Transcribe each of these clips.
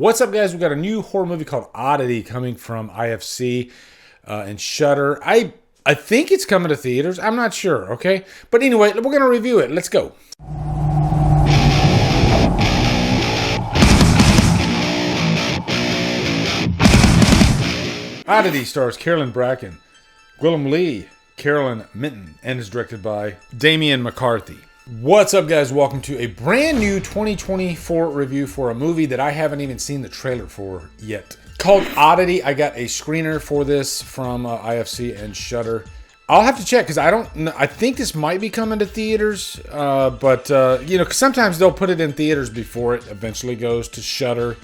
What's up, guys? We got a new horror movie called Oddity coming from IFC and Shudder. I think it's coming to theaters. I'm not sure, okay? But anyway, we're going to review it. Let's go. Oddity stars Carolyn Bracken, Gwillem Lee, Carolyn Minton, and is directed by Damian McCarthy. What's up, guys? Welcome to a brand new 2024 review for a movie that I haven't even seen the trailer for yet. Called Oddity. I got a screener for this from IFC and Shudder. I'll have to check because I don't know. I think this might be coming to theaters, but you know, 'cause sometimes they'll put it in theaters before it eventually goes to Shudder.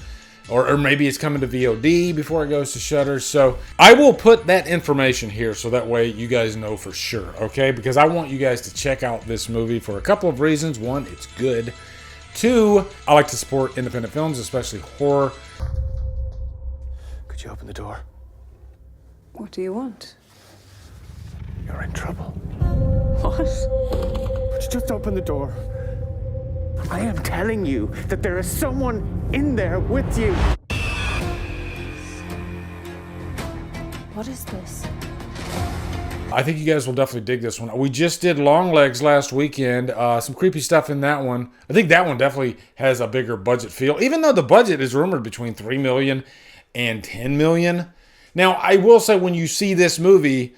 Or maybe it's coming to VOD before it goes to Shudder. So I will put that information here so that way you guys know for sure, okay? Because I want you guys to check out this movie for a couple of reasons. One, it's good. Two, I like to support independent films, especially horror. Could you open the door? What do you want? You're in trouble. What? Would you just open the door? I am telling you that there is someone in there with you. What is this? I think you guys will definitely dig this one. We just did Long Legs last weekend. Some creepy stuff in that one. I think that one definitely has a bigger budget feel, even though the budget is rumored between $3 million and $10 million. Now, I will say when you see this movie,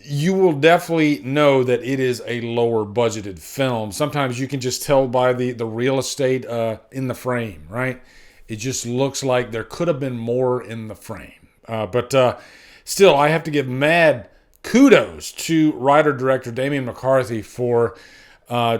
you will definitely know that it is a lower budgeted film. Sometimes you can just tell by the real estate in the frame, right? It just looks like there could have been more in the frame. But still, I have to give mad kudos to writer-director Damian McCarthy for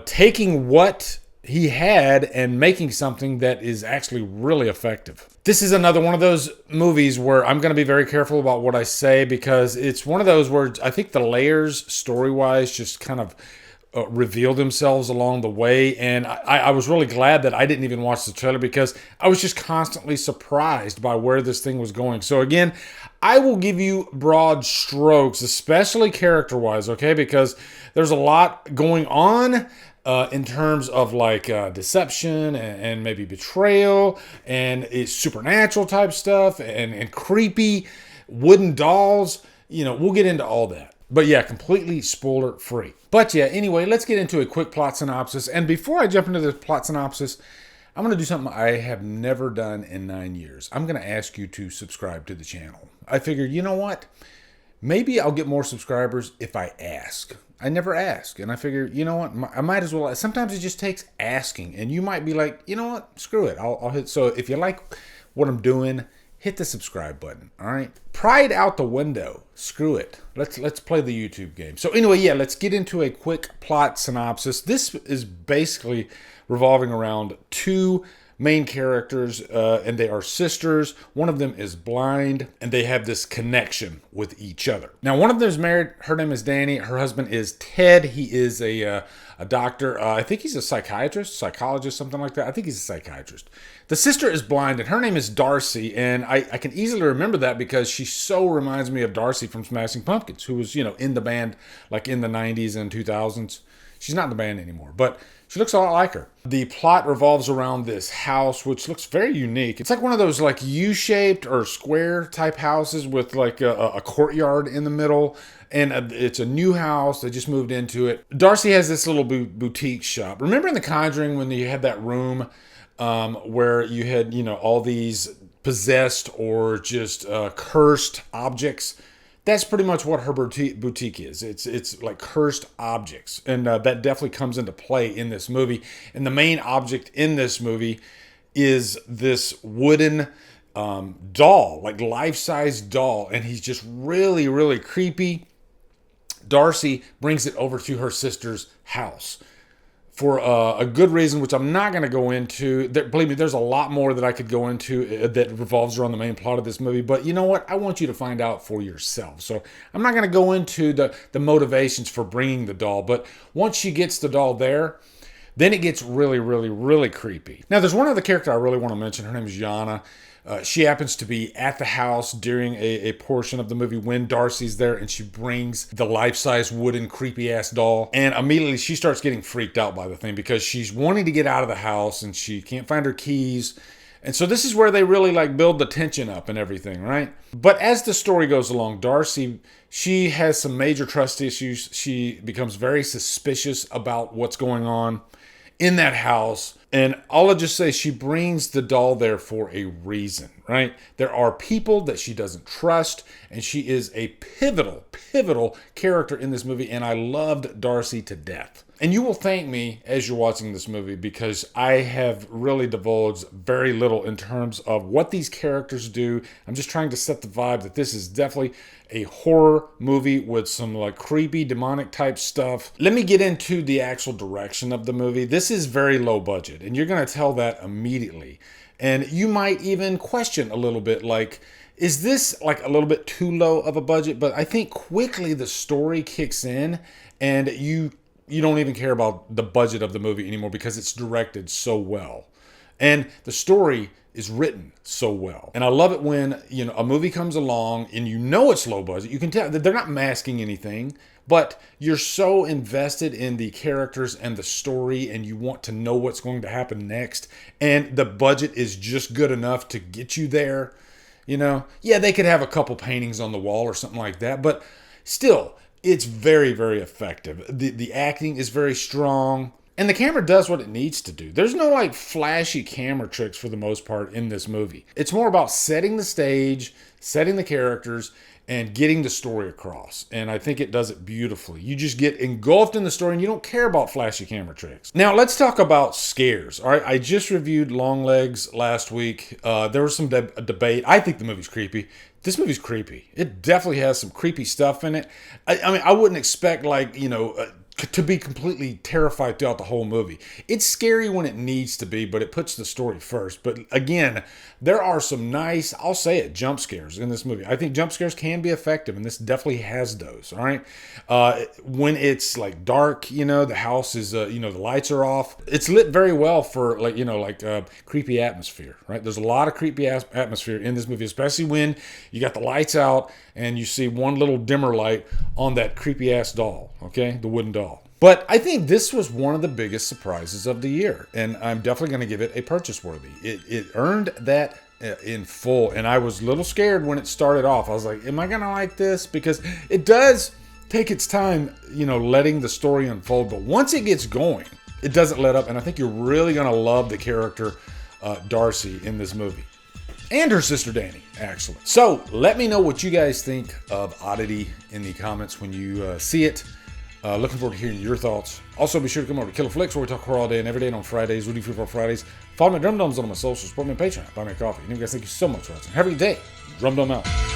taking what he had and making something that is actually really effective. This is another one of those movies where I'm going to be very careful about what I say because it's one of those where I think the layers story-wise just kind of reveal themselves along the way. And I was really glad that I didn't even watch the trailer because I was just constantly surprised by where this thing was going. So again, I will give you broad strokes, especially character-wise, okay? Because there's a lot going on in terms of like deception and maybe betrayal and it's supernatural type stuff and creepy wooden dolls. You know, we'll get into all that. But yeah, completely spoiler free. But yeah, anyway, let's get into a quick plot synopsis. And before I jump into the plot synopsis, I'm going to do something I have never done in 9 years. I'm going to ask you to subscribe to the channel. I figured, you know what? Maybe I'll get more subscribers if I ask. I never ask. And I figure, you know what? I might as well. Sometimes it just takes asking. And you might be like, you know what? Screw it. I'll hit. So if you like what I'm doing, hit the subscribe button. All right. Pride out the window. Screw it. Let's play the YouTube game. So anyway, yeah, let's get into a quick plot synopsis. This is basically revolving around two main characters, and they are sisters. One of them is blind, and they have this connection with each other. Now, one of them is married. Her name is Danny. Her husband is Ted. He is a doctor. I think he's a psychiatrist, psychologist, something like that. I think he's a psychiatrist. The sister is blind, and her name is Darcy, and I can easily remember that because she so reminds me of Darcy from Smashing Pumpkins, who was, you know, in the band like in the 90s and 2000s. She's not in the band anymore, but she looks a lot like her. The plot revolves around this house, which looks very unique. It's like one of those like U-shaped or square type houses with like a courtyard in the middle. And it's a new house. They just moved into it. Darcy has this little boutique shop. Remember in The Conjuring when you had that room where you had, you know, all these possessed or just cursed objects? That's pretty much what her boutique is. It's like cursed objects. And that definitely comes into play in this movie. And the main object in this movie is this wooden doll, like life-size doll. And he's just really, really creepy. Darcy brings it over to her sister's house for a good reason, which I'm not going to go into. Believe me, there's a lot more that I could go into that revolves around the main plot of this movie. But you know what? I want you to find out for yourself. So I'm not going to go into the motivations for bringing the doll. But once she gets the doll there, then it gets really, really, really creepy. Now, there's one other character I really want to mention. Her name is Yana. She happens to be at the house during a portion of the movie when Darcy's there, and she brings the life-size wooden creepy-ass doll. And immediately she starts getting freaked out by the thing because she's wanting to get out of the house and she can't find her keys. And so this is where they really like build the tension up and everything, right? But as the story goes along, Darcy, she has some major trust issues. She becomes very suspicious about what's going on in that house. And I'll just say she brings the doll there for a reason, right? There are people that she doesn't trust, and she is a pivotal character in this movie, and I loved Darcy to death. And you will thank me as you're watching this movie because I have really divulged very little in terms of what these characters do. I'm just trying to set the vibe that this is definitely a horror movie with some like creepy demonic type stuff. Let me get into the actual direction of the movie. This is very low budget, and you're going to tell that immediately. And you might even question a little bit like, is this like a little bit too low of a budget? But I think quickly the story kicks in and you don't even care about the budget of the movie anymore because it's directed so well. And the story is written so well. And I love it when, you know, a movie comes along and you know it's low budget. You can tell that they're not masking anything, but you're so invested in the characters and the story and you want to know what's going to happen next. And the budget is just good enough to get you there. You know, yeah, they could have a couple paintings on the wall or something like that, but still, it's very effective. The acting is very strong. And the camera does what it needs to do. There's no like flashy camera tricks for the most part in this movie. It's more about setting the stage, setting the characters, and getting the story across. And I think it does it beautifully. You just get engulfed in the story and you don't care about flashy camera tricks. Now let's talk about scares. All right, I just reviewed Longlegs last week. There was some debate. I think the movie's creepy. This movie's creepy. It definitely has some creepy stuff in it. I mean, I wouldn't expect like, you know, to be completely terrified throughout the whole movie. It's scary when it needs to be, but it puts the story first. But again, there are some nice, I'll say it, jump scares in this movie. I think jump scares can be effective, and this definitely has those, all right? When it's like dark, you know, the house is, you know, the lights are off. It's lit very well for like, you know, like creepy atmosphere, right? There's a lot of creepy atmosphere in this movie, especially when you got the lights out and you see one little dimmer light on that creepy ass doll, okay? The wooden doll. But I think this was one of the biggest surprises of the year, and I'm definitely going to give it a purchase worthy. It earned that in full, and I was a little scared when it started off. I was like, am I going to like this? Because it does take its time, you know, letting the story unfold, but once it gets going, it doesn't let up, and I think you're really going to love the character Darcy in this movie. And her sister Danny, actually. So let me know what you guys think of Oddity in the comments when you see it. Looking forward to hearing your thoughts. Also, be sure to come over to Killer Flicks, where we talk horror all day and every day, and on Fridays, we do free for Fridays. Follow me at Drumdums on my socials, support me on Patreon, buy me a coffee. And you guys, thank you so much for watching. Have a good day. Drumdum out.